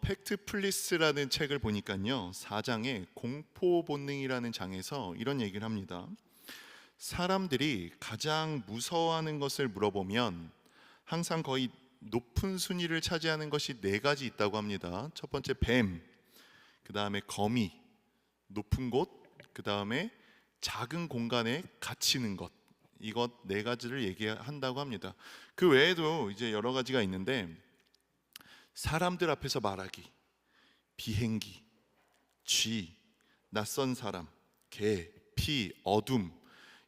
팩트 플리스라는 책을 보니까요, 4장에 공포 본능이라는 장에서 이런 얘기를 합니다. 사람들이 가장 무서워하는 것을 물어보면 항상 거의 높은 순위를 차지하는 것이 4가지 있다고 합니다. 첫 번째 뱀, 그 다음에 거미, 높은 곳, 그 다음에 작은 공간에 갇히는 것, 이것 4가지를 얘기한다고 합니다. 그 외에도 이제 여러 가지가 있는데, 사람들 앞에서 말하기, 비행기, 쥐, 낯선 사람, 개, 피, 어둠,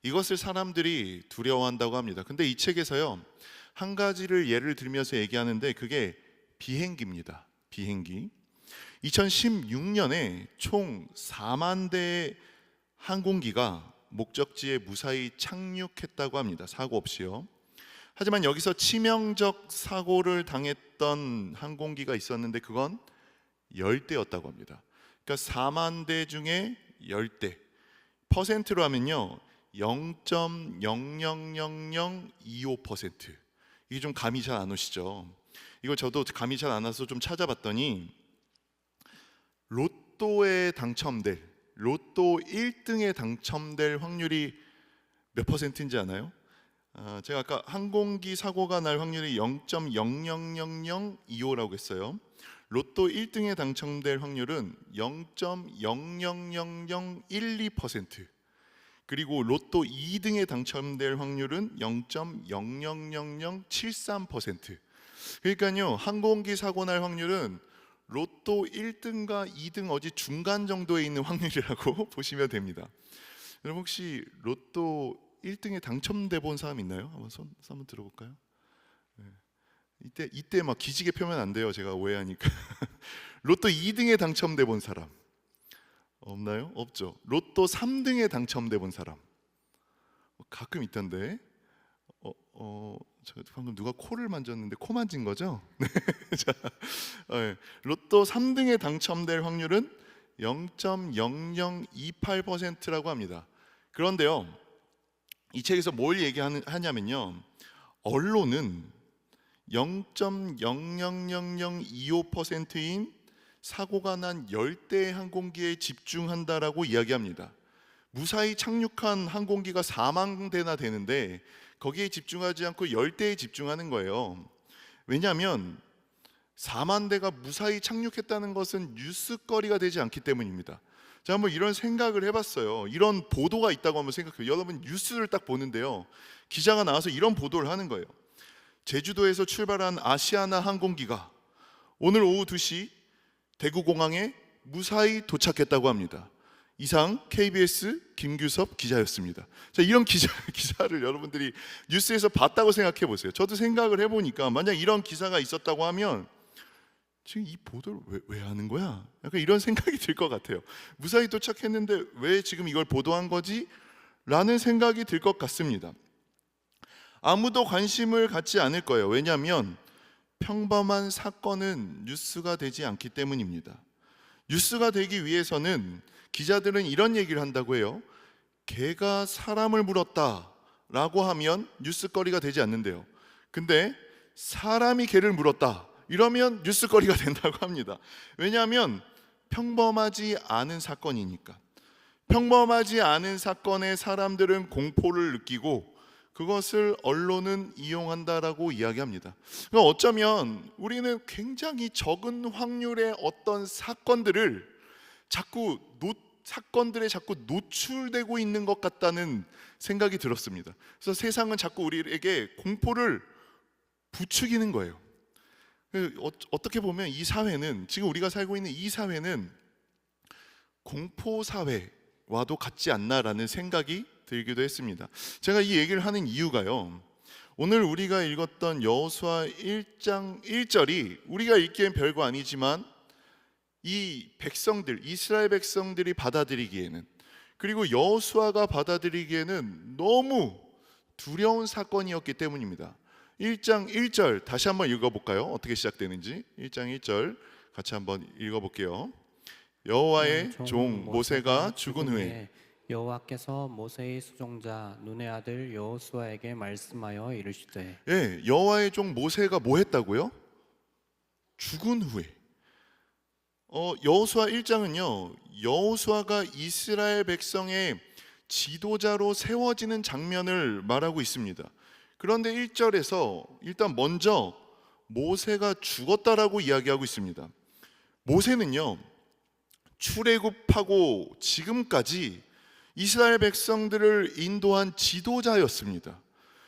이것을 사람들이 두려워한다고 합니다. 근데 이 책에서요, 한 가지를 예를 들면서 얘기하는데 그게 비행기입니다. 비행기. 2016년에 총 4만 대의 항공기가 목적지에 무사히 착륙했다고 합니다. 사고 없이요. 하지만 여기서 치명적 사고를 당했던 항공기가 있었는데 그건 10대였다고 합니다. 그러니까 4만 대 중에 10대. 퍼센트로 하면요, 0.000025%. 이게 좀 감이 잘 안 오시죠? 이거 저도 감이 잘 안 와서 좀 찾아봤더니 로또에 당첨될, 로또 1등에 당첨될 확률이 몇 퍼센트인지 아나요? 제가 아까 항공기 사고가 날 확률이 0.000025라고 했어요. 로또 1등에 당첨될 확률은 0.000012%, 그리고 로또 2등에 당첨될 확률은 0.000073%. 그러니까요, 항공기 사고 날 확률은 로또 1등과 2등 어디 중간 정도에 있는 확률이라고 보시면 됩니다. 여러분 혹시 로또 1등에 당첨돼 본 사람 있나요? 한번 손 한번 들어볼까요? 네. 이때 막 기지개 펴면 안 돼요. 제가 오해하니까. 로또 2등에 당첨돼 본 사람 없나요? 없죠. 로또 3등에 당첨돼 본 사람 가끔 있던데. 저 방금 누가 코를 만졌는데 코 만진 거죠? 네. 자, 로또 3등에 당첨될 확률은 0.0028%라고 합니다. 그런데요, 이 책에서 뭘 얘기하냐면요, 언론은 0.000025%인 사고가 난 10대의 항공기에 집중한다라고 이야기합니다. 무사히 착륙한 항공기가 4만 대나 되는데 거기에 집중하지 않고 10대에 집중하는 거예요. 왜냐하면 4만 대가 무사히 착륙했다는 것은 뉴스거리가 되지 않기 때문입니다. 자, 한번 이런 생각을 해봤어요. 이런 보도가 있다고 한번 생각해요. 여러분 뉴스를 딱 보는데요, 기자가 나와서 이런 보도를 하는 거예요. 제주도에서 출발한 아시아나 항공기가 오늘 오후 2시 대구공항에 무사히 도착했다고 합니다. 이상 KBS 김규섭 기자였습니다. 자, 이런 기사를 여러분들이 뉴스에서 봤다고 생각해 보세요. 저도 생각을 해보니까 만약 이런 기사가 있었다고 하면 지금 이 보도를 왜 하는 거야? 약간 이런 생각이 들 것 같아요. 무사히 도착했는데 왜 지금 이걸 보도한 거지? 라는 생각이 들 것 같습니다. 아무도 관심을 갖지 않을 거예요. 왜냐하면 평범한 사건은 뉴스가 되지 않기 때문입니다. 뉴스가 되기 위해서는 기자들은 이런 얘기를 한다고 해요. 개가 사람을 물었다 라고 하면 뉴스거리가 되지 않는데요, 근데 사람이 개를 물었다 이러면 뉴스거리가 된다고 합니다. 왜냐하면 평범하지 않은 사건이니까. 평범하지 않은 사건에 사람들은 공포를 느끼고 그것을 언론은 이용한다라고 이야기합니다. 그러니까 어쩌면 우리는 굉장히 적은 확률의 어떤 사건들에 자꾸 노출되고 있는 것 같다는 생각이 들었습니다. 그래서 세상은 자꾸 우리에게 공포를 부추기는 거예요. 어떻게 보면 이 사회는, 지금 우리가 살고 있는 이 사회는 공포 사회와도 같지 않나라는 생각이 들기도 했습니다. 제가 이 얘기를 하는 이유가요, 오늘 우리가 읽었던 여호수아 1장 1절이 우리가 읽기엔 별거 아니지만 이 백성들, 이스라엘 백성들이 받아들이기에는, 그리고 여호수아가 받아들이기에는 너무 두려운 사건이었기 때문입니다. 1장 1절 다시 한번 읽어볼까요? 어떻게 시작되는지. 1장 1절 같이 한번 읽어볼게요. 여호와의 종 모세가 죽은 후에 여호와께서 모세의 수종자 눈의 아들 여호수아에게 말씀하여 이르시되, 여호와의 종 모세가 뭐 했다고요? 죽은 후에. 여호수아 1장은요, 여호수아가 이스라엘 백성의 지도자로 세워지는 장면을 말하고 있습니다. 그런데 1절에서 일단 먼저 모세가 죽었다라고 이야기하고 있습니다. 모세는요, 출애굽하고 지금까지 이스라엘 백성들을 인도한 지도자였습니다.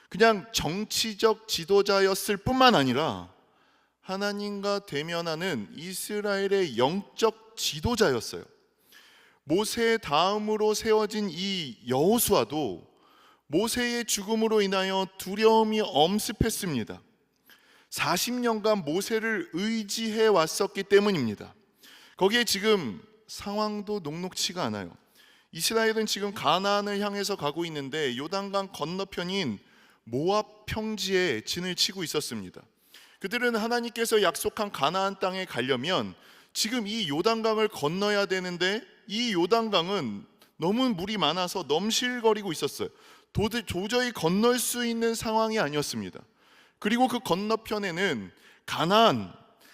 그냥 정치적 지도자였을 뿐만 아니라 하나님과 대면하는 이스라엘의 영적 지도자였어요. 모세 다음으로 세워진 이 여호수아도 모세의 죽음으로 인하여 두려움이 엄습했습니다. 40년간 모세를 의지해 왔었기 때문입니다. 거기에 지금 상황도 녹록치가 않아요. 이스라엘은 지금 가나안을 향해서 가고 있는데 요단강 건너편인 모압 평지에 진을 치고 있었습니다. 그들은 하나님께서 약속한 가나안 땅에 가려면 지금 이 요단강을 건너야 되는데 이 요단강은 너무 물이 많아서 넘실거리고 있었어요. 도저히 건널 수 있는 상황이 아니었습니다. 그리고 그 건너편에는 가나안,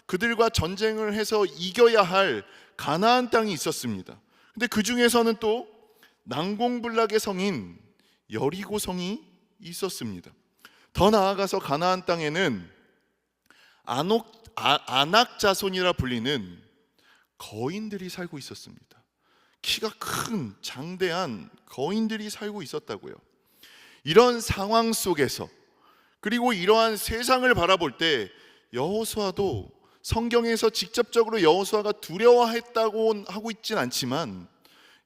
그들과 전쟁을 해서 이겨야 할 가나안 땅이 있었습니다. 근데 그 중에서는 또 난공불락의 성인 여리고 성이 있었습니다. 더 나아가서 가나안 땅에는 아낙 자손이라 불리는 거인들이 살고 있었습니다. 키가 큰 장대한 거인들이 살고 있었다고요. 이런 상황 속에서, 그리고 이러한 세상을 바라볼 때 여호수아도 성경에서 직접적으로 여호수아가 두려워했다고 하고 있진 않지만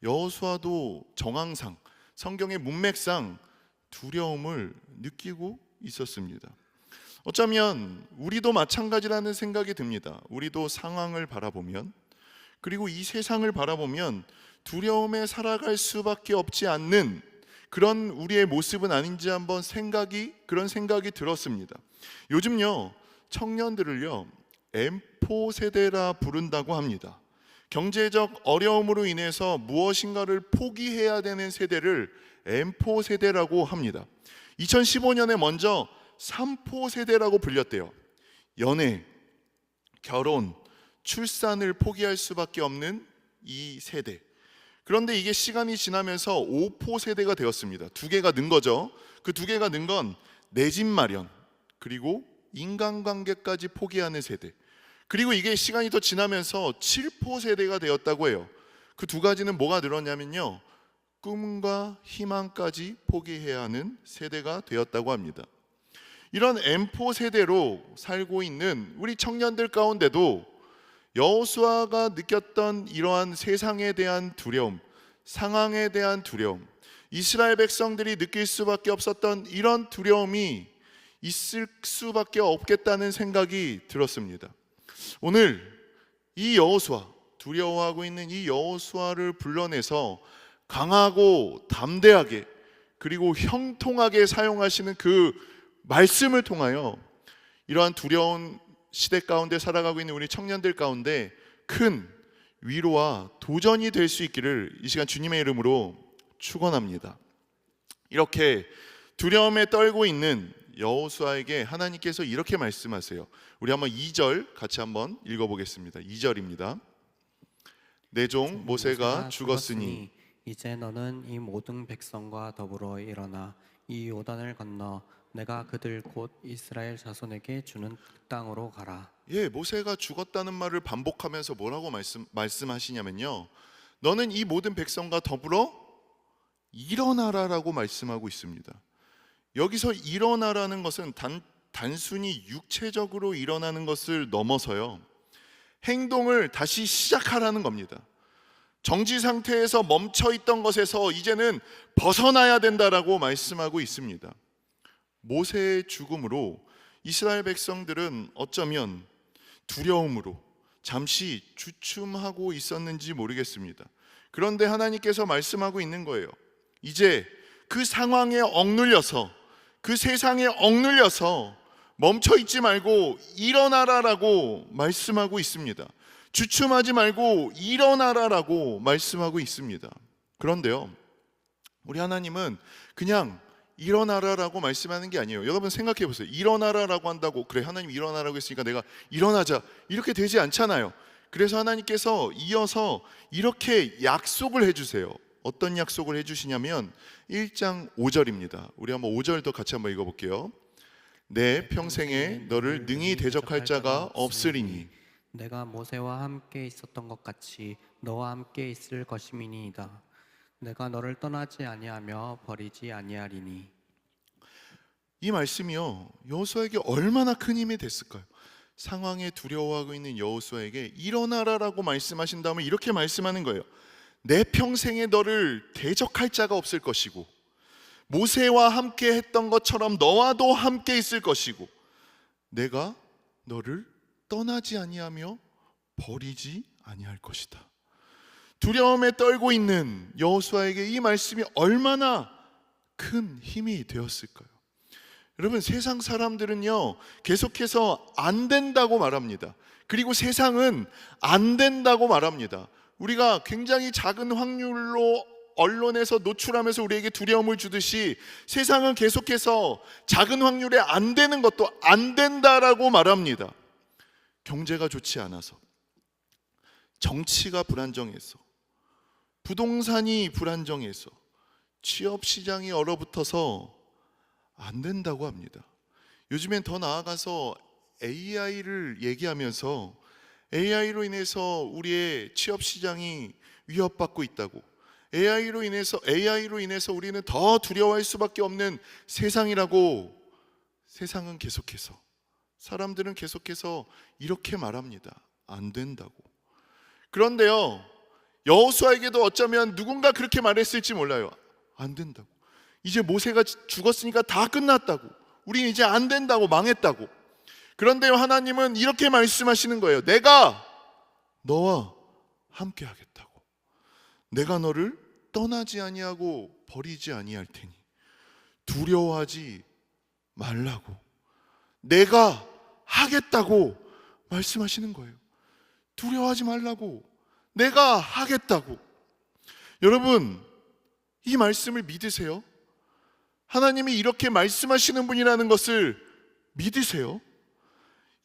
여호수아도 정황상, 성경의 문맥상 두려움을 느끼고 있었습니다. 어쩌면 우리도 마찬가지라는 생각이 듭니다. 우리도 상황을 바라보면, 그리고 이 세상을 바라보면 두려움에 살아갈 수밖에 없지 않는 그런 우리의 모습은 아닌지 한번 그런 생각이 들었습니다. 요즘요, 청년들을요, M4 세대라 부른다고 합니다. 경제적 어려움으로 인해서 무엇인가를 포기해야 되는 세대를 M4 세대라고 합니다. 2015년에 먼저 3포 세대라고 불렸대요. 연애, 결혼, 출산을 포기할 수밖에 없는 이 세대. 그런데 이게 시간이 지나면서 5포 세대가 되었습니다. 두 개가 는 거죠. 그 두 개가 는 건 내 집 마련, 그리고 인간관계까지 포기하는 세대. 그리고 이게 시간이 더 지나면서 7포 세대가 되었다고 해요. 그 두 가지는 뭐가 늘었냐면요, 꿈과 희망까지 포기해야 하는 세대가 되었다고 합니다. 이런 M4 세대로 살고 있는 우리 청년들 가운데도 여호수아가 느꼈던 이러한 세상에 대한 두려움, 상황에 대한 두려움, 이스라엘 백성들이 느낄 수밖에 없었던 이런 두려움이 있을 수밖에 없겠다는 생각이 들었습니다. 오늘 이 여호수아, 두려워하고 있는 이 여호수아를 불러내서 강하고 담대하게, 그리고 형통하게 사용하시는 그 말씀을 통하여 이러한 두려운 시대 가운데 살아가고 있는 우리 청년들 가운데 큰 위로와 도전이 될 수 있기를 이 시간 주님의 이름으로 축원합니다. 이렇게 두려움에 떨고 있는 여호수아에게 하나님께서 이렇게 말씀하세요. 우리 한번 2절 같이 한번 읽어보겠습니다. 2절입니다. 내 종 모세가 죽었으니 이제 너는 이 모든 백성과 더불어 일어나 이 요단을 건너 내가 그들 곧 이스라엘 자손에게 주는 땅으로 가라. 모세가 죽었다는 말을 반복하면서 뭐라고 말씀하시냐면요, 너는 이 모든 백성과 더불어 일어나라라고 말씀하고 있습니다. 여기서 일어나라는 것은 단순히 육체적으로 일어나는 것을 넘어서요, 행동을 다시 시작하라는 겁니다. 정지 상태에서 멈춰 있던 것에서 이제는 벗어나야 된다라고 말씀하고 있습니다. 모세의 죽음으로 이스라엘 백성들은 어쩌면 두려움으로 잠시 주춤하고 있었는지 모르겠습니다. 그런데 하나님께서 말씀하고 있는 거예요. 이제 그 상황에 억눌려서, 그 세상에 억눌려서 멈춰 있지 말고 일어나라라고 말씀하고 있습니다. 주춤하지 말고 일어나라라고 말씀하고 있습니다. 그런데요, 우리 하나님은 그냥 일어나라라고 말씀하는 게 아니에요. 여러분 생각해 보세요. 일어나라라고 한다고 그래 하나님 일어나라고 했으니까 내가 일어나자 이렇게 되지 않잖아요. 그래서 하나님께서 이어서 이렇게 약속을 해주세요. 어떤 약속을 해주시냐면 1장 5절입니다. 우리 한번 5절도 같이 한번 읽어볼게요. 내 평생에 너를 능히 대적할 자가 없으리니 내가 모세와 함께 있었던 것 같이 너와 함께 있을 것임이니이다. 내가 너를 떠나지 아니하며 버리지 아니하리니. 이 말씀이요, 여호수아에게 얼마나 큰 힘이 됐을까요? 상황에 두려워하고 있는 여호수아에게 일어나라라고 말씀하신 다음에 이렇게 말씀하는 거예요. 내 평생에 너를 대적할 자가 없을 것이고 모세와 함께 했던 것처럼 너와도 함께 있을 것이고 내가 너를 떠나지 아니하며 버리지 아니할 것이다. 두려움에 떨고 있는 여호수아에게 이 말씀이 얼마나 큰 힘이 되었을까요? 여러분, 세상 사람들은요 계속해서 안 된다고 말합니다. 그리고 세상은 안 된다고 말합니다. 우리가 굉장히 작은 확률로 언론에서 노출하면서 우리에게 두려움을 주듯이 세상은 계속해서 작은 확률에 안 되는 것도 안 된다라고 말합니다. 경제가 좋지 않아서, 정치가 불안정해서, 부동산이 불안정해서, 취업 시장이 얼어붙어서 안 된다고 합니다. 요즘엔 더 나아가서 AI를 얘기하면서 AI로 인해서 우리의 취업 시장이 위협받고 있다고, AI로 인해서 우리는 더 두려워할 수밖에 없는 세상이라고 세상은 계속해서, 사람들은 계속해서 이렇게 말합니다. 안 된다고. 그런데요, 여호수아에게도 어쩌면 누군가 그렇게 말했을지 몰라요. 안 된다고. 이제 모세가 죽었으니까 다 끝났다고. 우린 이제 안 된다고, 망했다고. 그런데요, 하나님은 이렇게 말씀하시는 거예요. 내가 너와 함께 하겠다고. 내가 너를 떠나지 아니하고 버리지 아니할 테니 두려워하지 말라고. 내가 하겠다고 말씀하시는 거예요. 두려워하지 말라고. 내가 하겠다고. 여러분, 이 말씀을 믿으세요? 하나님이 이렇게 말씀하시는 분이라는 것을 믿으세요?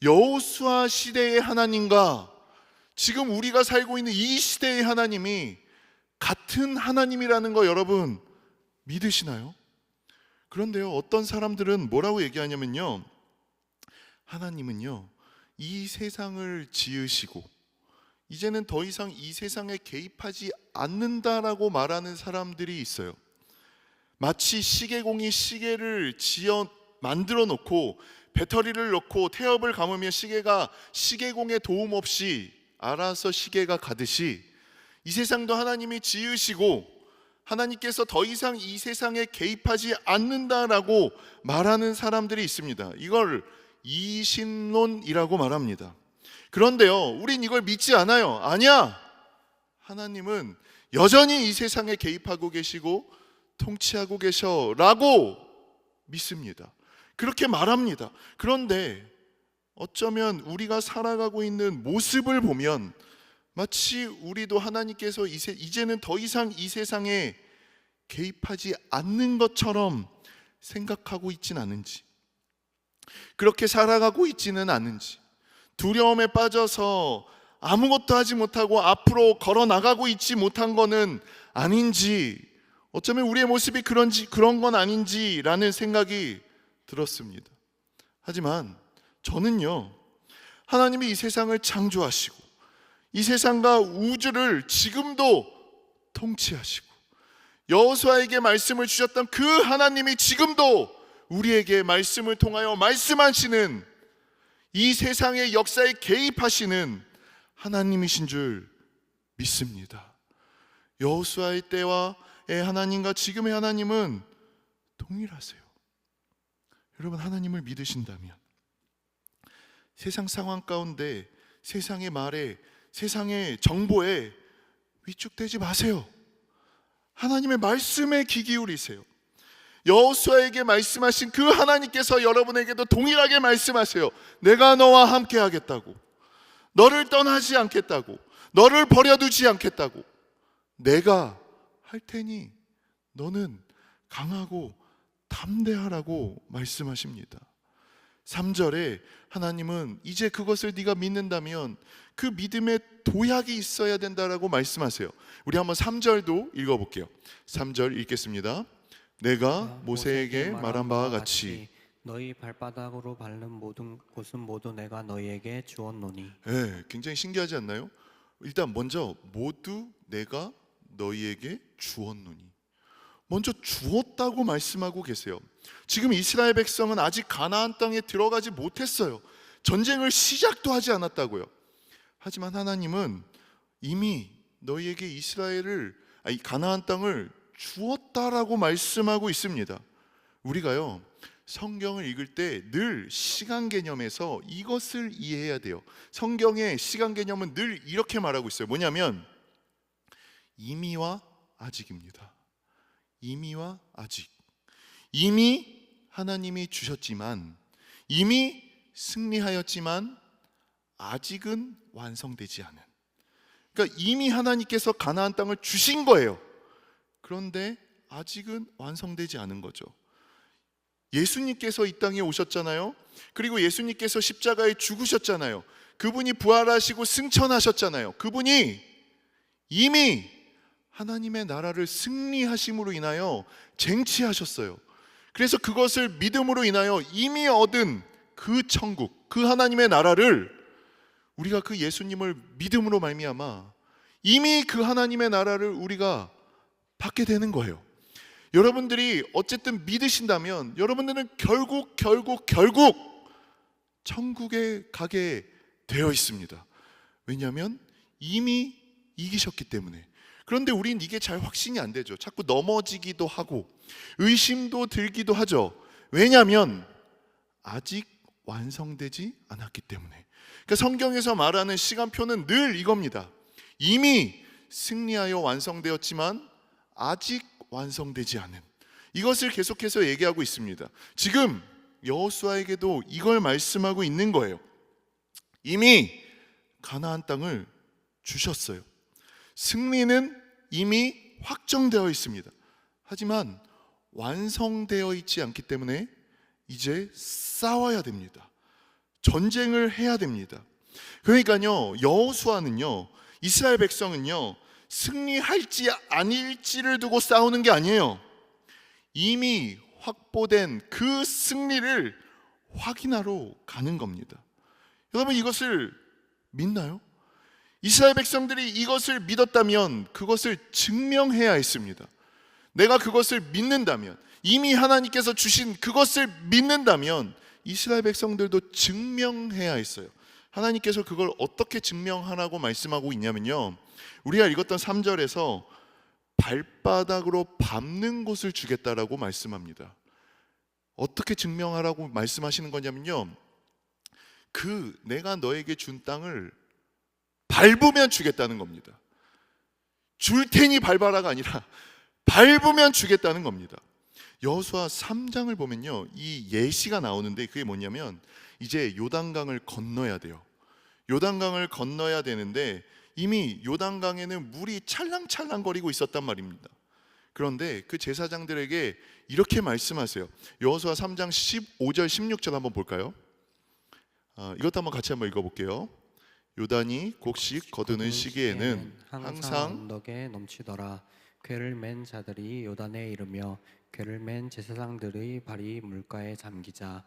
여호수아 시대의 하나님과 지금 우리가 살고 있는 이 시대의 하나님이 같은 하나님이라는 거 여러분 믿으시나요? 그런데요, 어떤 사람들은 뭐라고 얘기하냐면요, 하나님은요 이 세상을 지으시고 이제는 더 이상 이 세상에 개입하지 않는다라고 말하는 사람들이 있어요. 마치 시계공이 시계를 만들어 놓고 배터리를 넣고 태엽을 감으면 시계가 시계공의 도움 없이 알아서 시계가 가듯이 이 세상도 하나님이 지으시고 하나님께서 더 이상 이 세상에 개입하지 않는다라고 말하는 사람들이 있습니다. 이걸 이신론이라고 말합니다. 그런데요, 우린 이걸 믿지 않아요. 아니야, 하나님은 여전히 이 세상에 개입하고 계시고 통치하고 계셔라고 믿습니다. 그렇게 말합니다. 그런데 어쩌면 우리가 살아가고 있는 모습을 보면 마치 우리도 하나님께서 이제는 더 이상 이 세상에 개입하지 않는 것처럼 생각하고 있진 않은지, 그렇게 살아가고 있지는 않은지, 두려움에 빠져서 아무것도 하지 못하고 앞으로 걸어 나가고 있지 못한 거는 아닌지, 어쩌면 우리의 모습이 그런 건 아닌지라는 생각이 들었습니다. 하지만 저는요, 하나님이 이 세상을 창조하시고 이 세상과 우주를 지금도 통치하시고 여호수아에게 말씀을 주셨던 그 하나님이 지금도 우리에게 말씀을 통하여 말씀하시는, 이 세상의 역사에 개입하시는 하나님이신 줄 믿습니다. 여호수아의 때와의 하나님과 지금의 하나님은 동일하세요. 여러분, 하나님을 믿으신다면 세상 상황 가운데 세상의 말에, 세상의 정보에 위축되지 마세요. 하나님의 말씀에 귀 기울이세요. 여호수아에게 말씀하신 그 하나님께서 여러분에게도 동일하게 말씀하세요. 내가 너와 함께 하겠다고, 너를 떠나지 않겠다고, 너를 버려두지 않겠다고, 내가 할 테니 너는 강하고 담대하라고 말씀하십니다. 3절에 하나님은 이제 그것을 네가 믿는다면 그 믿음에 도약이 있어야 된다라고 말씀하세요. 우리 한번 3절도 읽어볼게요. 3절 읽겠습니다. 내가 모세에게 말한 바와 같이 너희 발바닥으로 밟는 모든 곳은 모두 내가 너희에게 주었노니. 네, 굉장히 신기하지 않나요? 일단 먼저 모두 내가 너희에게 주었노니, 먼저 주었다고 말씀하고 계세요. 지금 이스라엘 백성은 아직 가나안 땅에 들어가지 못했어요. 전쟁을 시작도 하지 않았다고요. 하지만 하나님은 이미 너희에게 가나안 땅을 주었다라고 말씀하고 있습니다. 우리가요, 성경을 읽을 때 늘 시간 개념에서 이것을 이해해야 돼요. 성경의 시간 개념은 늘 이렇게 말하고 있어요. 뭐냐면 이미와 아직입니다. 이미와 아직. 이미 하나님이 주셨지만, 이미 승리하였지만 아직은 완성되지 않은, 그러니까 이미 하나님께서 가나안 땅을 주신 거예요. 그런데 아직은 완성되지 않은 거죠. 예수님께서 이 땅에 오셨잖아요. 그리고 예수님께서 십자가에 죽으셨잖아요. 그분이 부활하시고 승천하셨잖아요. 그분이 이미 하나님의 나라를 승리하심으로 인하여 쟁취하셨어요. 그래서 그것을 믿음으로 인하여 이미 얻은 그 천국, 그 하나님의 나라를 우리가 그 예수님을 믿음으로 말미암아 이미 그 하나님의 나라를 우리가 받게 되는 거예요. 여러분들이 어쨌든 믿으신다면 여러분들은 결국 천국에 가게 되어 있습니다. 왜냐하면 이미 이기셨기 때문에. 그런데 우린 이게 잘 확신이 안 되죠. 자꾸 넘어지기도 하고 의심도 들기도 하죠. 왜냐하면 아직 완성되지 않았기 때문에. 그러니까 성경에서 말하는 시간표는 늘 이겁니다. 이미 승리하여 완성되었지만 아직 완성되지 않은, 이것을 계속해서 얘기하고 있습니다. 지금 여호수아에게도 이걸 말씀하고 있는 거예요. 이미 가나안 땅을 주셨어요. 승리는 이미 확정되어 있습니다. 하지만 완성되어 있지 않기 때문에 이제 싸워야 됩니다. 전쟁을 해야 됩니다. 그러니까요, 여호수아는요, 이스라엘 백성은요, 승리할지 아닐지를 두고 싸우는 게 아니에요. 이미 확보된 그 승리를 확인하러 가는 겁니다. 여러분, 이것을 믿나요? 이스라엘 백성들이 이것을 믿었다면 그것을 증명해야 했습니다. 내가 그것을 믿는다면, 이미 하나님께서 주신 그것을 믿는다면 이스라엘 백성들도 증명해야 했어요. 하나님께서 그걸 어떻게 증명하라고 말씀하고 있냐면요, 우리가 읽었던 3절에서 발바닥으로 밟는 곳을 주겠다라고 말씀합니다. 어떻게 증명하라고 말씀하시는 거냐면요, 내가 너에게 준 땅을 밟으면 주겠다는 겁니다. 줄 테니 밟아라가 아니라 밟으면 주겠다는 겁니다. 여호수아 3장을 보면요, 이 예시가 나오는데 그게 뭐냐면 이제 요단강을 건너야 돼요. 요단강을 건너야 되는데 이미 요단강에는 물이 찰랑찰랑거리고 있었단 말입니다. 그런데 그 제사장들에게 이렇게 말씀하세요. 여호수아 3장 15절 16절 한번 볼까요? 이것도 한번 같이 한번 읽어볼게요. 요단이 곡식 거두는 시기에는 항상 언덕에 넘치더라. 궤를 맨 자들이 요단에 이르며 궤를 맨 제사장들의 발이 물가에 잠기자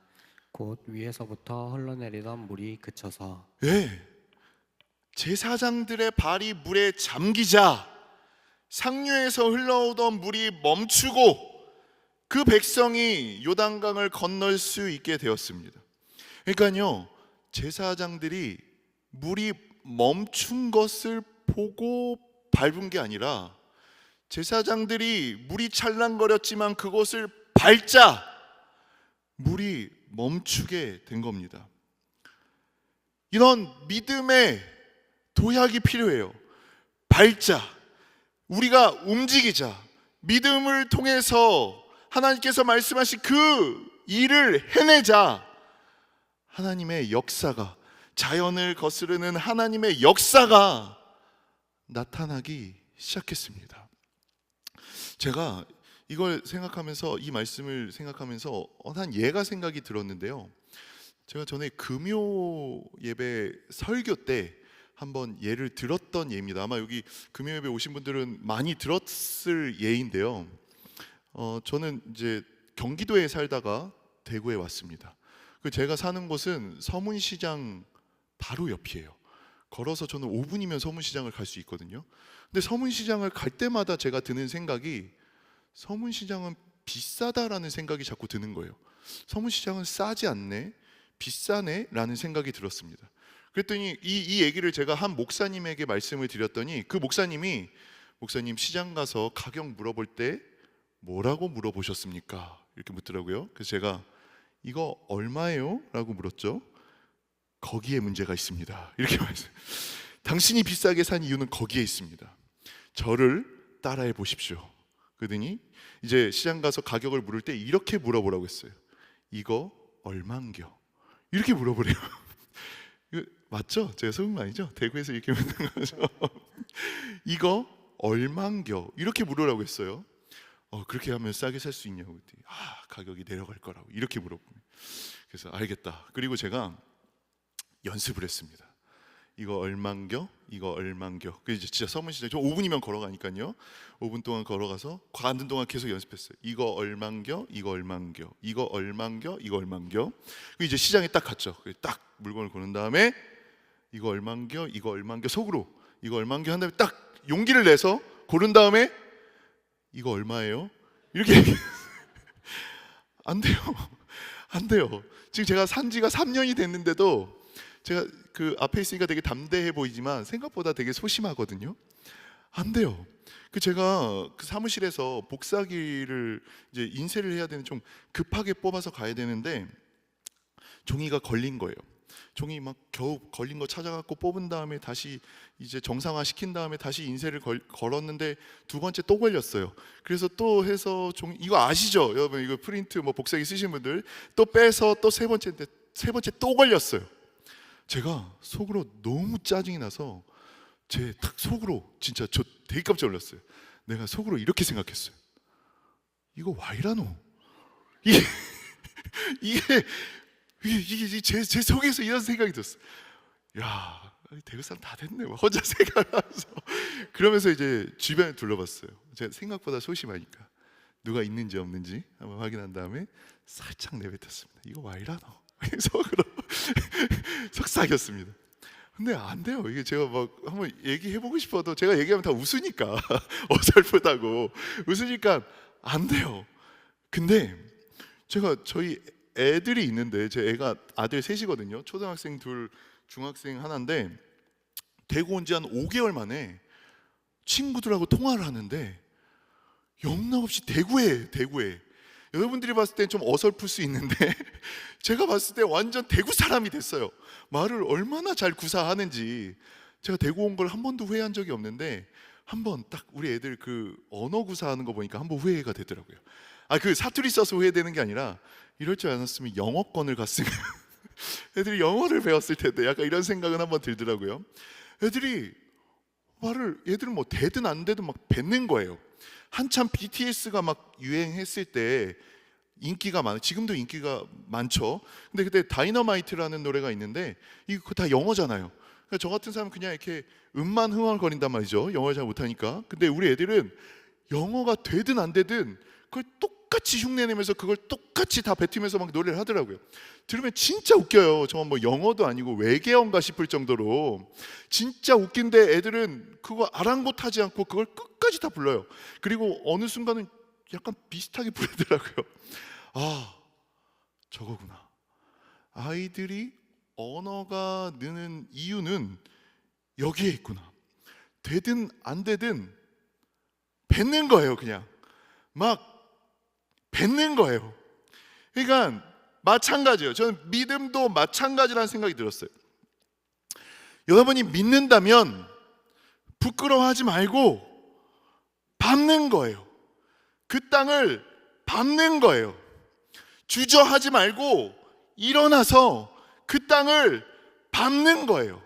곧 위에서부터 흘러내리던 물이 그쳐서. 예, 제사장들의 발이 물에 잠기자 상류에서 흘러오던 물이 멈추고 그 백성이 요단강을 건널 수 있게 되었습니다. 그러니까요, 제사장들이 물이 멈춘 것을 보고 밟은 게 아니라 제사장들이 물이 찰랑거렸지만 그것을 밟자 물이 멈추게 된 겁니다. 이런 믿음의 도약이 필요해요. 밟자, 우리가 움직이자, 믿음을 통해서 하나님께서 말씀하신 그 일을 해내자. 하나님의 역사가, 자연을 거스르는 하나님의 역사가 나타나기 시작했습니다. 제가 이걸 생각하면서, 이 말씀을 생각하면서 한 예가 생각이 들었는데요, 제가 전에 금요 예배 설교 때 한번 예를 들었던 예입니다. 아마 여기 금요 예배 오신 분들은 많이 들었을 예인데요. 저는 이제 경기도에 살다가 대구에 왔습니다. 제가 사는 곳은 서문시장 바로 옆이에요. 걸어서 저는 5분이면 서문시장을 갈 수 있거든요. 근데 서문시장을 갈 때마다 제가 드는 생각이, 서문시장은 비싸다라는 생각이 자꾸 드는 거예요. 서문시장은 싸지 않네, 비싸네 라는 생각이 들었습니다. 그랬더니 이 얘기를 제가 한 목사님에게 말씀을 드렸더니, 그 목사님이 목사님 시장 가서 가격 물어볼 때 뭐라고 물어보셨습니까? 이렇게 묻더라고요. 그래서 제가 이거 얼마예요? 라고 물었죠. 거기에 문제가 있습니다. 이렇게 말했어요. 당신이 비싸게 산 이유는 거기에 있습니다. 저를 따라해 보십시오. 그러더니 이제 시장 가서 가격을 물을 때 이렇게 물어보라고 했어요. 이거 얼만겨? 이렇게 물어보래요. 이거 맞죠? 제가 속은 거 아니죠? 대구에서 이렇게 묻는 거죠. 이거 얼만겨? 이렇게 물으라고 했어요. 그렇게 하면 싸게 살 수 있냐고 했더니 가격이 내려갈 거라고 이렇게 물어보면, 그래서 알겠다. 그리고 제가 연습을 했습니다. 이거 얼만겨? 이거 얼만겨? 그 이제 진짜 서문시장 저 5분이면 걸어가니까요. 5분 동안 걸어가서 가는 동안 계속 연습했어요. 이거 얼만겨? 이거 얼만겨? 이거 얼만겨? 이거 얼만겨? 그 이제 시장에 딱 갔죠. 딱 물건을 고른 다음에 이거 얼만겨? 이거 얼만겨? 속으로 이거 얼만겨 한 다음에 딱 용기를 내서 고른 다음에 이거 얼마예요? 이렇게 안 돼요. 안 돼요. 지금 제가 산 지가 3년이 됐는데도 제가 그 앞에 있으니까 되게 담대해 보이지만 생각보다 되게 소심하거든요. 안 돼요. 제가 그 사무실에서 복사기를 이제 인쇄를 해야 되는, 좀 급하게 뽑아서 가야 되는데 종이가 걸린 거예요. 종이 막 겨우 걸린 거 찾아갖고 뽑은 다음에 다시 이제 정상화 시킨 다음에 다시 인쇄를 걸었는데 두 번째 또 걸렸어요. 그래서 또 해서 종이, 이거 아시죠? 여러분 이거 프린트 뭐 복사기 쓰신 분들 또 빼서 또 세 번째 또 걸렸어요. 제가 속으로 너무 짜증이 나서 제 탁 속으로 진짜 저 되게 깜짝 놀랐어요. 내가 속으로 이렇게 생각했어요. 이거 와 이라노? 이게 제 속에서 이런 생각이 들었어요. 야, 대구 사람 다 됐네. 혼자 생각하면서 그러면서 이제 주변을 둘러봤어요. 제가 생각보다 소심하니까 누가 있는지 없는지 한번 확인한 다음에 살짝 내뱉었습니다. 이거 와 이라노? 속으로 속삭였습니다. 근데 안 돼요. 이게 제가 막 한번 얘기해보고 싶어도 제가 얘기하면 다 웃으니까 어설프다고 웃으니까 안 돼요. 근데 제가 저희 애들이 있는데, 제 애가 아들 셋이거든요. 초등학생 둘, 중학생 하나인데 대구 온 지 한 5개월 만에 친구들하고 통화를 하는데 영락없이 대구에 여러분들이 봤을 땐 좀 어설플 수 있는데 제가 봤을 때 완전 대구 사람이 됐어요. 말을 얼마나 잘 구사하는지. 제가 대구 온 걸 한 번도 후회한 적이 없는데 한 번 딱 우리 애들 그 언어 구사하는 거 보니까 한 번 후회가 되더라고요. 그 사투리 써서 후회되는 게 아니라 이럴 줄 알았으면 영어권을 갔으면 애들이 영어를 배웠을 텐데, 약간 이런 생각은 한번 들더라고요. 애들이 얘들은 뭐 되든 안 되든 막 뱉는 거예요. 한참 BTS가 막 유행했을 때 인기가 지금도 인기가 많죠. 근데 그때 다이너마이트라는 노래가 있는데 이거 다 영어잖아요. 그러니까 저 같은 사람은 그냥 이렇게 음만 흥얼거린단 말이죠. 영어를 잘 못하니까. 근데 우리 애들은 영어가 되든 안 되든 그걸 똑같이 흉내내면서 그걸 똑같이 다 뱉으면서 막 노래를 하더라고요. 들으면 진짜 웃겨요. 정말 뭐 영어도 아니고 외계어인가 싶을 정도로 진짜 웃긴데 애들은 그거 아랑곳하지 않고 그걸 끝까지 다 불러요. 그리고 어느 순간은 약간 비슷하게 부르더라고요. 저거구나. 아이들이 언어가 느는 이유는 여기에 있구나. 되든 안 되든 뱉는 거예요. 그냥 막 뱉는 거예요. 그러니까 마찬가지예요. 저는 믿음도 마찬가지라는 생각이 들었어요. 여러분이 믿는다면 부끄러워하지 말고 밟는 거예요. 그 땅을 밟는 거예요. 주저하지 말고 일어나서 그 땅을 밟는 거예요.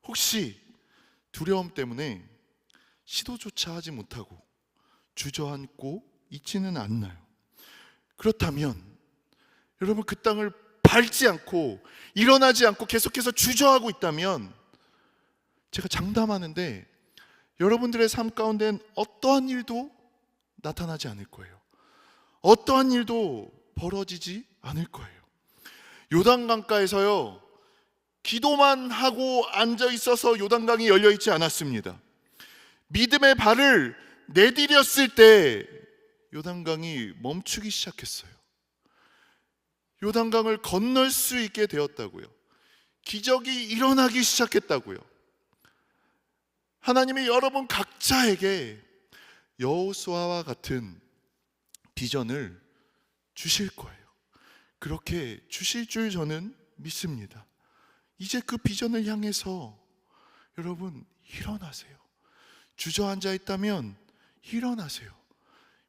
혹시 두려움 때문에 시도조차 하지 못하고 주저앉고 있지는 않나요? 그렇다면 여러분 그 땅을 밟지 않고 일어나지 않고 계속해서 주저하고 있다면 제가 장담하는데 여러분들의 삶 가운데는 어떠한 일도 나타나지 않을 거예요. 어떠한 일도 벌어지지 않을 거예요. 요단강가에서요, 기도만 하고 앉아 있어서 요단강이 열려 있지 않았습니다. 믿음의 발을 내디뎠을 때 요단강이 멈추기 시작했어요. 요단강을 건널 수 있게 되었다고요. 기적이 일어나기 시작했다고요. 하나님이 여러분 각자에게 여호수아와 같은 비전을 주실 거예요. 그렇게 주실 줄 저는 믿습니다. 이제 그 비전을 향해서 여러분 일어나세요. 주저앉아 있다면 일어나세요.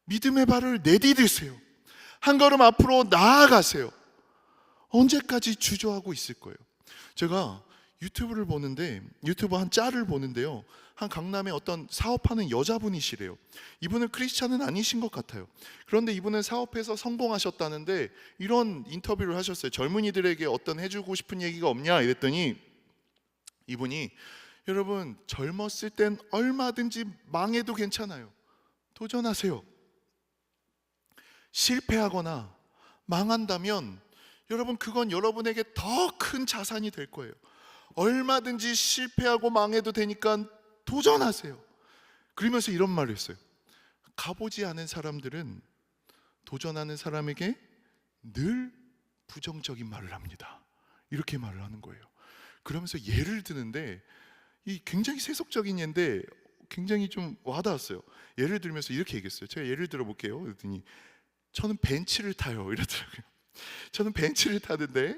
믿음의 발을 내디디세요. 한 걸음 앞으로 나아가세요. 언제까지 주저하고 있을 거예요? 제가 유튜브를 보는데, 유튜브 한 짤을 보는데요, 한 강남에 어떤 사업하는 여자분이시래요. 이분은 크리스찬은 아니신 것 같아요. 그런데 이분은 사업해서 성공하셨다는데 이런 인터뷰를 하셨어요. 젊은이들에게 어떤 해주고 싶은 얘기가 없냐 이랬더니 이분이, 여러분 젊었을 땐 얼마든지 망해도 괜찮아요. 도전하세요. 실패하거나 망한다면 여러분 그건 여러분에게 더 큰 자산이 될 거예요. 얼마든지 실패하고 망해도 되니까 도전하세요. 그러면서 이런 말을 했어요. 가보지 않은 사람들은 도전하는 사람에게 늘 부정적인 말을 합니다. 이렇게 말을 하는 거예요. 그러면서 예를 드는데, 이 굉장히 세속적인 예인데 굉장히 좀 와닿았어요. 예를 들면서 이렇게 얘기했어요. 제가 예를 들어볼게요. 그랬더니 저는 벤츠를 타요 이러더라고요. 저는 벤츠를 타는데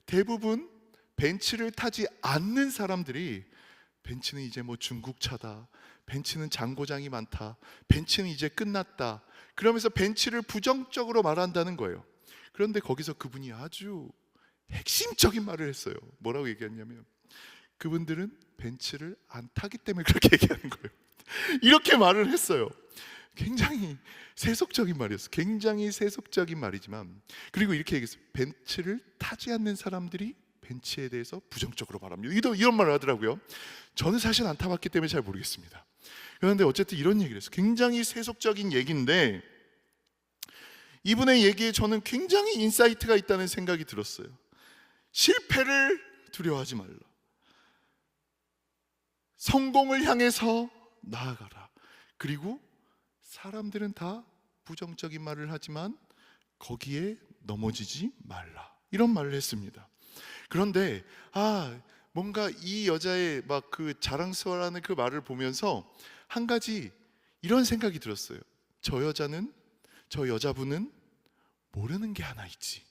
대부분 벤츠를 타지 않는 사람들이 벤츠는 이제 뭐 중국차다, 벤츠는 잔고장이 많다, 벤츠는 이제 끝났다, 그러면서 벤츠를 부정적으로 말한다는 거예요. 그런데 거기서 그분이 아주 핵심적인 말을 했어요. 뭐라고 얘기했냐면, 그분들은 벤츠를 안 타기 때문에 그렇게 얘기하는 거예요. 이렇게 말을 했어요. 굉장히 세속적인 말이었어요. 굉장히 세속적인 말이지만, 그리고 이렇게 얘기했어요. 벤츠를 타지 않는 사람들이 벤츠에 대해서 부정적으로 말합니다. 이런 말을 하더라고요. 저는 사실 안 타봤기 때문에 잘 모르겠습니다. 그런데 어쨌든 이런 얘기를 했어요. 굉장히 세속적인 얘기인데 이분의 얘기에 저는 굉장히 인사이트가 있다는 생각이 들었어요. 실패를 두려워하지 말라. 성공을 향해서 나아가라. 그리고 사람들은 다 부정적인 말을 하지만 거기에 넘어지지 말라. 이런 말을 했습니다. 그런데 뭔가 이 여자의 막 그 자랑스러워하는 그 말을 보면서 한 가지 이런 생각이 들었어요. 저 여자분은 모르는 게 하나 있지.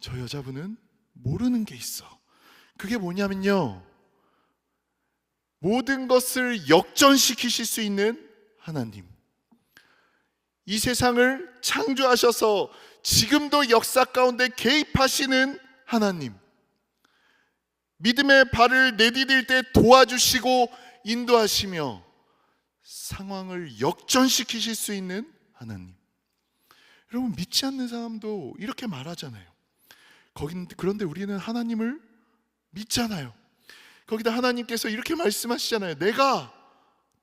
저 여자분은 모르는 게 있어. 그게 뭐냐면요, 모든 것을 역전시키실 수 있는 하나님, 이 세상을 창조하셔서 지금도 역사 가운데 개입하시는 하나님, 믿음의 발을 내디딜 때 도와주시고 인도하시며 상황을 역전시키실 수 있는 하나님. 여러분, 믿지 않는 사람도 이렇게 말하잖아요. 그런데 우리는 하나님을 믿잖아요. 거기다 하나님께서 이렇게 말씀하시잖아요. 내가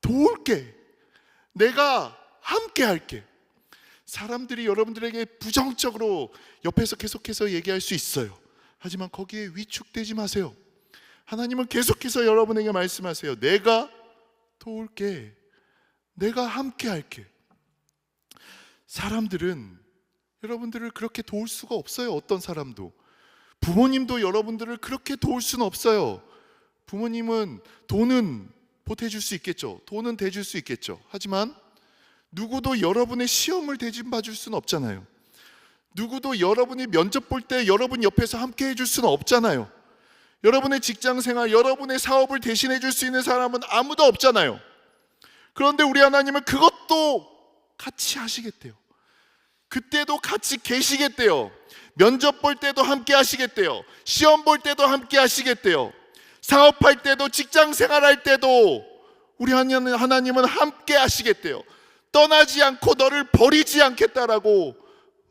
도울게, 내가 함께 할게. 사람들이 여러분들에게 부정적으로 옆에서 계속해서 얘기할 수 있어요. 하지만 거기에 위축되지 마세요. 하나님은 계속해서 여러분에게 말씀하세요. 내가 도울게, 내가 함께 할게. 사람들은 여러분들을 그렇게 도울 수가 없어요. 어떤 사람도. 부모님도 여러분들을 그렇게 도울 수는 없어요. 부모님은 돈은 보태줄 수 있겠죠. 돈은 대줄 수 있겠죠. 하지만 누구도 여러분의 시험을 대진봐 줄 수는 없잖아요. 누구도 여러분이 면접 볼 때 여러분 옆에서 함께 해줄 수는 없잖아요. 여러분의 직장생활, 여러분의 사업을 대신해 줄 수 있는 사람은 아무도 없잖아요. 그런데 우리 하나님은 그것도 같이 하시겠대요. 그때도 같이 계시겠대요. 면접 볼 때도 함께 하시겠대요. 시험 볼 때도 함께 하시겠대요. 사업할 때도, 직장생활할 때도 우리 하나님은 함께 하시겠대요. 떠나지 않고 너를 버리지 않겠다라고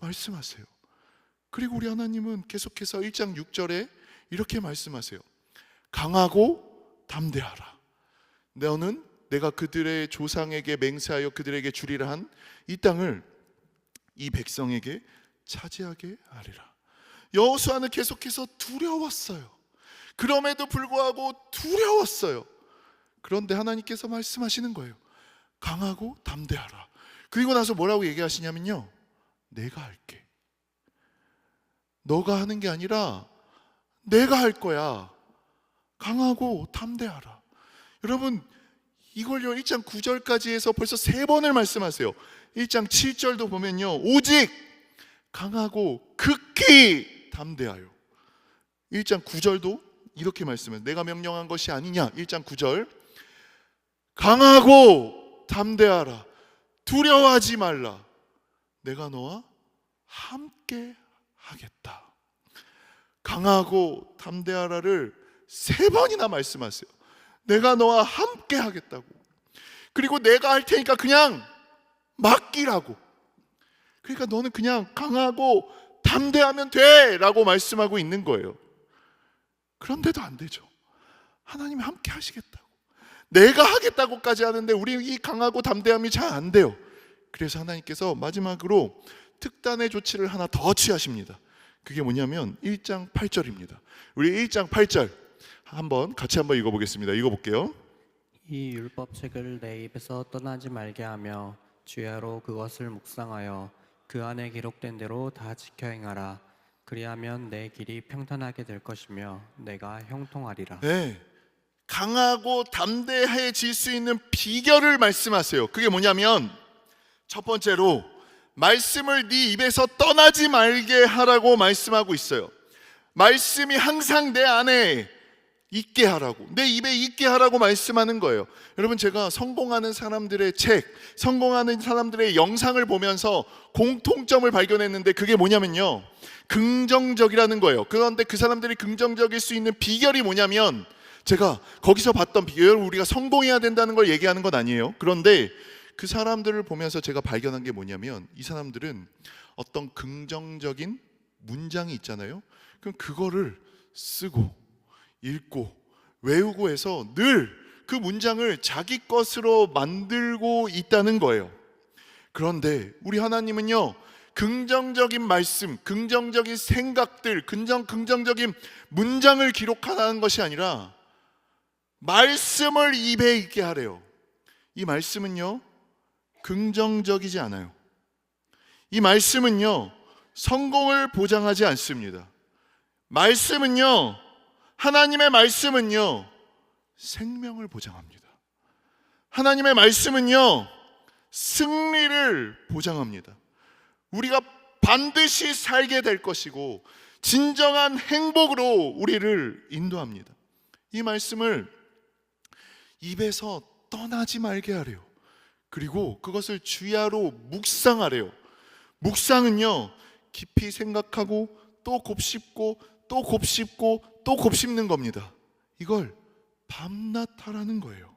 말씀하세요. 그리고 우리 하나님은 계속해서 1장 6절에 이렇게 말씀하세요. 강하고 담대하라. 너는 내가 그들의 조상에게 맹세하여 그들에게 주리라 한 이 땅을 이 백성에게 차지하게 하리라. 여호수아는 계속해서 두려웠어요. 그럼에도 불구하고 두려웠어요. 그런데 하나님께서 말씀하시는 거예요. 강하고 담대하라. 그리고 나서 뭐라고 얘기하시냐면요, 내가 할게. 너가 하는 게 아니라 내가 할 거야. 강하고 담대하라. 여러분, 이걸요 1장 9절까지 해서 벌써 3번을 말씀하세요. 1장 7절도 보면요, 오직 강하고 극히 담대하여. 1장 9절도 이렇게 말씀해요. 내가 명령한 것이 아니냐. 1장 9절, 강하고 담대하라. 두려워하지 말라. 내가 너와 함께 하겠다. 강하고 담대하라를 3번이나 말씀하세요. 내가 너와 함께 하겠다고. 그리고 내가 할 테니까 그냥 맡기라고. 그러니까 너는 그냥 강하고 담대하면 돼 라고 말씀하고 있는 거예요. 그런데도 안 되죠. 하나님이 함께 하시겠다고, 내가 하겠다고까지 하는데 우리 이 강하고 담대함이 잘 안 돼요. 그래서 하나님께서 마지막으로 특단의 조치를 하나 더 취하십니다. 그게 뭐냐면 1장 8절입니다. 우리 1장 8절 같이 한번 읽어보겠습니다. 읽어볼게요. 이 율법책을 내 입에서 떠나지 말게 하며 주야로 그것을 묵상하여 그 안에 기록된 대로 다 지켜 행하라. 그리하면 내 길이 평탄하게 될 것이며 내가 형통하리라. 네, 강하고 담대해질 수 있는 비결을 말씀하세요. 그게 뭐냐면 첫 번째로 말씀을 네 입에서 떠나지 말게 하라고 말씀하고 있어요. 말씀이 항상 내 안에 있게 하라고, 내 입에 있게 하라고 말씀하는 거예요. 여러분, 제가 성공하는 사람들의 책, 성공하는 사람들의 영상을 보면서 공통점을 발견했는데 그게 뭐냐면요, 긍정적이라는 거예요. 그런데 그 사람들이 긍정적일 수 있는 비결이 뭐냐면, 제가 거기서 봤던 비결, 여러분, 우리가 성공해야 된다는 걸 얘기하는 건 아니에요. 그런데 그 사람들을 보면서 제가 발견한 게 뭐냐면, 이 사람들은 어떤 긍정적인 문장이 있잖아요. 그럼 그거를 쓰고 읽고 외우고 해서 늘 그 문장을 자기 것으로 만들고 있다는 거예요. 그런데 우리 하나님은요, 긍정적인 말씀, 긍정적인 생각들, 긍정적인 문장을 기록하라는 것이 아니라 말씀을 입에 있게 하래요. 이 말씀은요, 긍정적이지 않아요. 이 말씀은요, 성공을 보장하지 않습니다. 말씀은요, 하나님의 말씀은요, 생명을 보장합니다. 하나님의 말씀은요, 승리를 보장합니다. 우리가 반드시 살게 될 것이고 진정한 행복으로 우리를 인도합니다. 이 말씀을 입에서 떠나지 말게 하래요. 그리고 그것을 주야로 묵상하래요. 묵상은요, 깊이 생각하고 또 곱씹고 또 곱씹고 또 곱씹는 겁니다. 이걸 밤낮 하라는 거예요.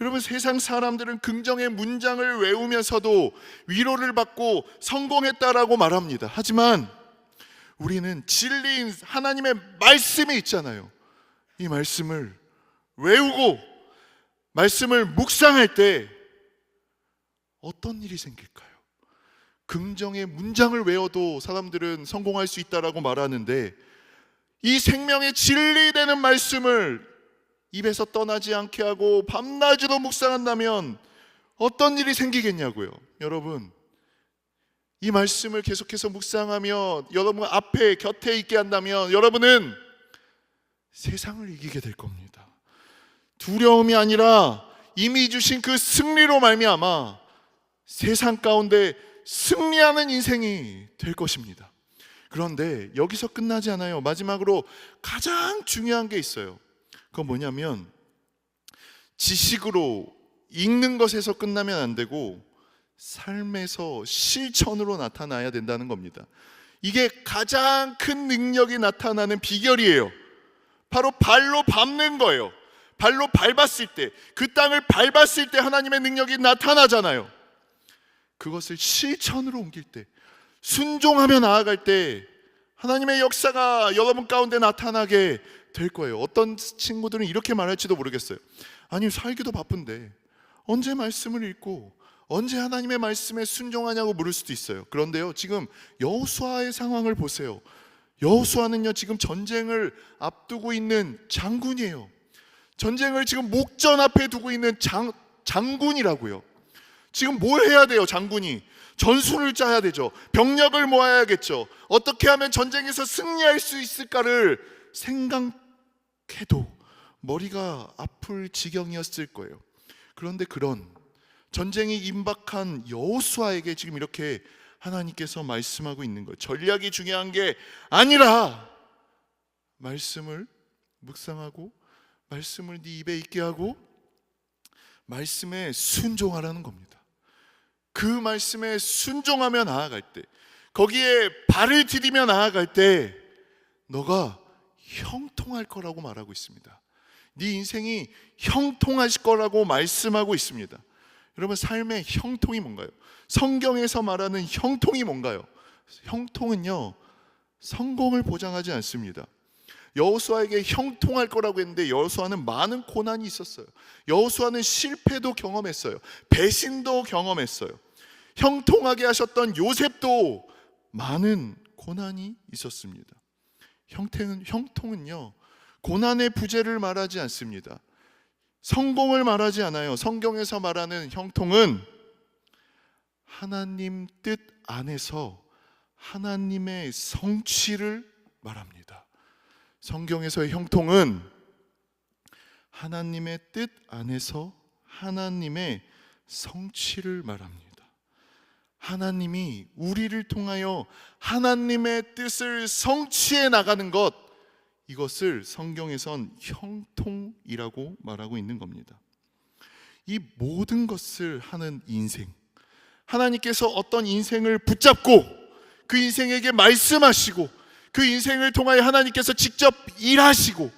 여러분, 세상 사람들은 긍정의 문장을 외우면서도 위로를 받고 성공했다라고 말합니다. 하지만 우리는 진리인 하나님의 말씀이 있잖아요. 이 말씀을 외우고 말씀을 묵상할 때 어떤 일이 생길까요? 긍정의 문장을 외워도 사람들은 성공할 수 있다라고 말하는데, 이 생명의 진리되는 말씀을 입에서 떠나지 않게 하고 밤낮으로 묵상한다면 어떤 일이 생기겠냐고요. 여러분, 이 말씀을 계속해서 묵상하며 여러분 앞에 곁에 있게 한다면 여러분은 세상을 이기게 될 겁니다. 두려움이 아니라 이미 주신 그 승리로 말미암아 세상 가운데 승리하는 인생이 될 것입니다. 그런데 여기서 끝나지 않아요. 마지막으로 가장 중요한 게 있어요. 그건 뭐냐면, 지식으로 읽는 것에서 끝나면 안 되고 삶에서 실천으로 나타나야 된다는 겁니다. 이게 가장 큰 능력이 나타나는 비결이에요. 바로 발로 밟는 거예요. 발로 밟았을 때, 그 땅을 밟았을 때 하나님의 능력이 나타나잖아요. 그것을 실천으로 옮길 때, 순종하며 나아갈 때 하나님의 역사가 여러분 가운데 나타나게 될 거예요. 어떤 친구들은 이렇게 말할지도 모르겠어요. 아니, 살기도 바쁜데 언제 말씀을 읽고 언제 하나님의 말씀에 순종하냐고 물을 수도 있어요. 그런데요, 지금 여호수아의 상황을 보세요. 여호수아는요, 지금 전쟁을 앞두고 있는 장군이에요. 전쟁을 지금 목전 앞에 두고 있는 장군이라고요. 지금 뭘 해야 돼요? 장군이 전술을 짜야 되죠. 병력을 모아야겠죠. 어떻게 하면 전쟁에서 승리할 수 있을까를 생각해도 머리가 아플 지경이었을 거예요. 그런데 그런 전쟁이 임박한 여호수아에게 지금 이렇게 하나님께서 말씀하고 있는 거예요. 전략이 중요한 게 아니라 말씀을 묵상하고 말씀을 네 입에 있게 하고 말씀에 순종하라는 겁니다. 그 말씀에 순종하며 나아갈 때, 거기에 발을 디디며 나아갈 때 너가 형통할 거라고 말하고 있습니다. 네 인생이 형통하실 거라고 말씀하고 있습니다. 여러분, 삶의 형통이 뭔가요? 성경에서 말하는 형통이 뭔가요? 형통은요, 성공을 보장하지 않습니다. 여호수아에게 형통할 거라고 했는데 여호수아는 많은 고난이 있었어요. 여호수아는 실패도 경험했어요. 배신도 경험했어요. 형통하게 하셨던 요셉도 많은 고난이 있었습니다. 형통은요, 고난의 부재를 말하지 않습니다. 성공을 말하지 않아요. 성경에서 말하는 형통은 하나님 뜻 안에서 하나님의 성취를 말합니다. 성경에서의 형통은 하나님의 뜻 안에서 하나님의 성취를 말합니다. 하나님이 우리를 통하여 하나님의 뜻을 성취해 나가는 것, 이것을 성경에선 형통이라고 말하고 있는 겁니다. 이 모든 것을 하는 인생, 하나님께서 어떤 인생을 붙잡고 그 인생에게 말씀하시고 그 인생을 통하여 하나님께서 직접 일하시고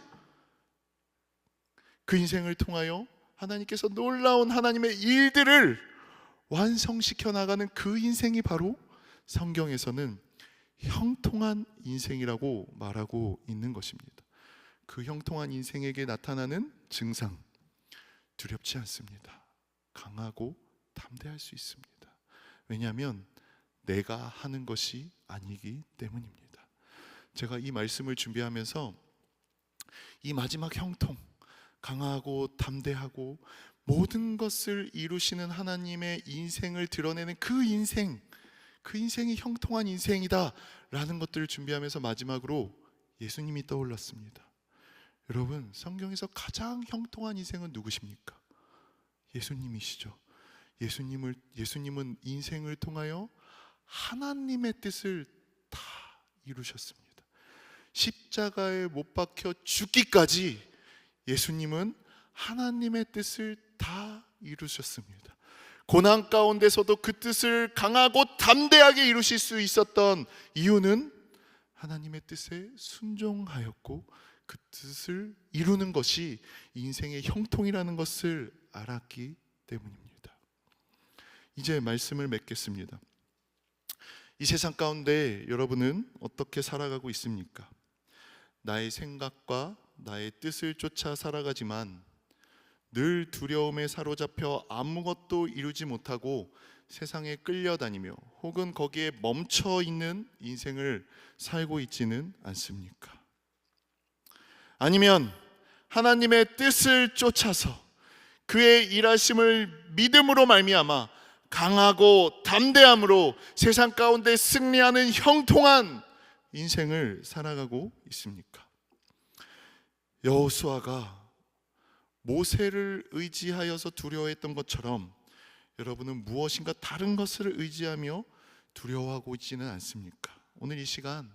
그 인생을 통하여 하나님께서 놀라운 하나님의 일들을 완성시켜 나가는 그 인생이 바로 성경에서는 형통한 인생이라고 말하고 있는 것입니다. 그 형통한 인생에게 나타나는 증상, 두렵지 않습니다. 강하고 담대할 수 있습니다. 왜냐하면 내가 하는 것이 아니기 때문입니다. 제가 이 말씀을 준비하면서 이 마지막 형통, 강하고 담대하고 모든 것을 이루시는 하나님의 인생을 드러내는 그 인생이 형통한 인생이다 라는 것들을 준비하면서 마지막으로 예수님이 떠올랐습니다. 여러분, 성경에서 가장 형통한 인생은 누구십니까? 예수님이시죠. 예수님은 인생을 통하여 하나님의 뜻을 다 이루셨습니다. 십자가에 못 박혀 죽기까지 예수님은 하나님의 뜻을 다 이루셨습니다. 고난 가운데서도 그 뜻을 강하고 담대하게 이루실 수 있었던 이유는 하나님의 뜻에 순종하였고 그 뜻을 이루는 것이 인생의 형통이라는 것을 알았기 때문입니다. 이제 말씀을 맺겠습니다. 이 세상 가운데 여러분은 어떻게 살아가고 있습니까? 나의 생각과 나의 뜻을 쫓아 살아가지만 늘 두려움에 사로잡혀 아무것도 이루지 못하고 세상에 끌려다니며 혹은 거기에 멈춰 있는 인생을 살고 있지는 않습니까? 아니면 하나님의 뜻을 쫓아서 그의 일하심을 믿음으로 말미암아 강하고 담대함으로 세상 가운데 승리하는 형통한 인생을 살아가고 있습니까? 여호수아가 모세를 의지하여서 두려워했던 것처럼 여러분은 무엇인가 다른 것을 의지하며 두려워하고 있지는 않습니까? 오늘 이 시간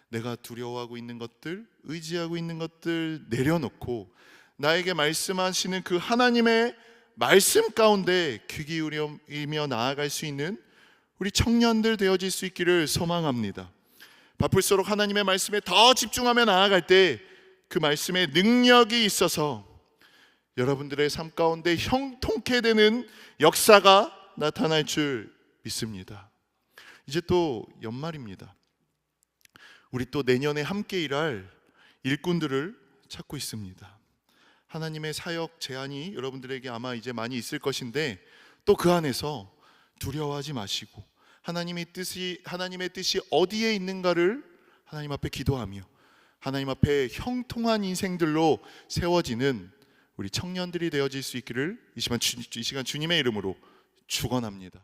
내가 두려워하고 있는 것들, 의지하고 있는 것들 내려놓고 나에게 말씀하시는 그 하나님의 말씀 가운데 귀 기울이며 나아갈 수 있는 우리 청년들 되어질 수 있기를 소망합니다. 바쁠수록 하나님의 말씀에 더 집중하며 나아갈 때 그 말씀에 능력이 있어서 여러분들의 삶 가운데 형통케 되는 역사가 나타날 줄 믿습니다. 이제 또 연말입니다. 우리 또 내년에 함께 일할 일꾼들을 찾고 있습니다. 하나님의 사역 제안이 여러분들에게 아마 이제 많이 있을 것인데 또 그 안에서 두려워하지 마시고 하나님의 뜻이 어디에 있는가를 하나님 앞에 기도하며 하나님 앞에 형통한 인생들로 세워지는 우리 청년들이 되어질 수 있기를 이 시간 주님의 이름으로 축원합니다.